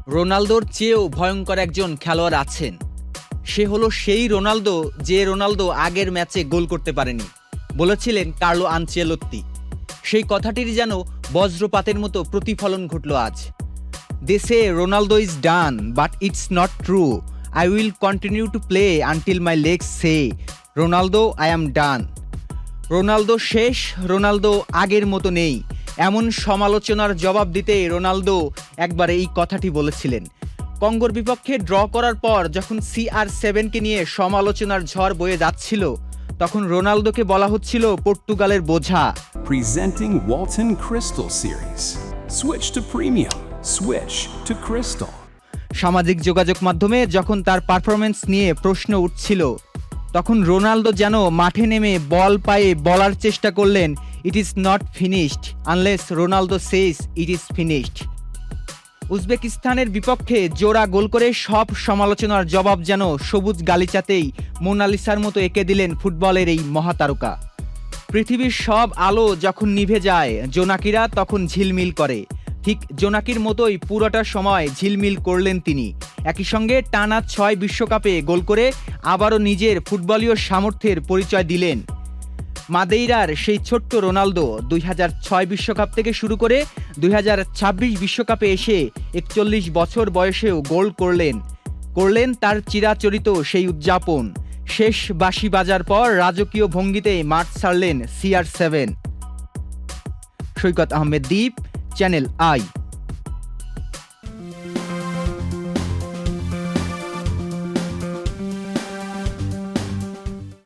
রোনালদোর চেয়েও ভয়ঙ্কর একজন খেলোয়াড় আছেন। সে হলো সেই রোনালদো যে রোনালদো আগের ম্যাচে গোল করতে পারেনি, বলেছিলেন কার্লো আনচেলত্তি। সেই কথাটির যেন বজ্রপাতের মতো প্রতিফলন ঘটল আজ। They say Ronaldo is done, but it's not true. I will continue to play until my legs say Ronaldo I am done. Ronaldo শেষ, রোনালদো আগের মতো নেই, এমন সমালোচনার জবাব দিতে রোনালদো একবার এই কথাটি বলেছিলেন। কঙ্গোর বিপক্ষে ড্র করার পর যখন CR7কে নিয়ে সমালোচনার ঝড় বয়ে যাচ্ছিল, তখন রোনালদোকে বলা হচ্ছিল পর্তুগালের বোঝা। Presenting Walton Crystal Series. Switch to premium. Switch to Crystal. সামাজিক যোগাযোগ মাধ্যমে যখন তার পারফরমেন্স নিয়ে প্রশ্ন উঠছিল, তখন রোনালদো যেন মাঠে নেমে বল পায়ে বলার চেষ্টা করলেন, it is not finished unless Ronaldo says it is finished. উজবেকিস্তানের বিপক্ষে জোড়া গোল করে সব সমালোচনার জবাব যেন সবুজ গালিচাতেই মোনালিসার মতো এঁকে দিলেন ফুটবলের এই মহাতারকা। পৃথিবীর সব আলো যখন নিভে যায়, জোনাকিরা তখন ঝিলমিল করে। ঠিক জোনাকির মতোই পুরোটা সময় ঝিলমিল করলেন তিনি। একই সঙ্গে টানা 6 বিশ্বকাপে গোল করে আবারও নিজের ফুটবলীয় সামর্থ্যের পরিচয় দিলেন। মাদেইরার সেই ছোট্ট রোনালদো 2006 বিশ্বকাপ থেকে শুরু করে 2026 বিশ্বকাপে এসে 41 বছর বয়সেও গোল করলেন তার চিরাচরিত সেই উদযাপন। শেষ বাঁশি বাজার পর রাজকীয় ভঙ্গিতে মাঠ ছাড়লেন CR7। সৈকত আহমেদ দ্বীপ, চ্যানেল আই।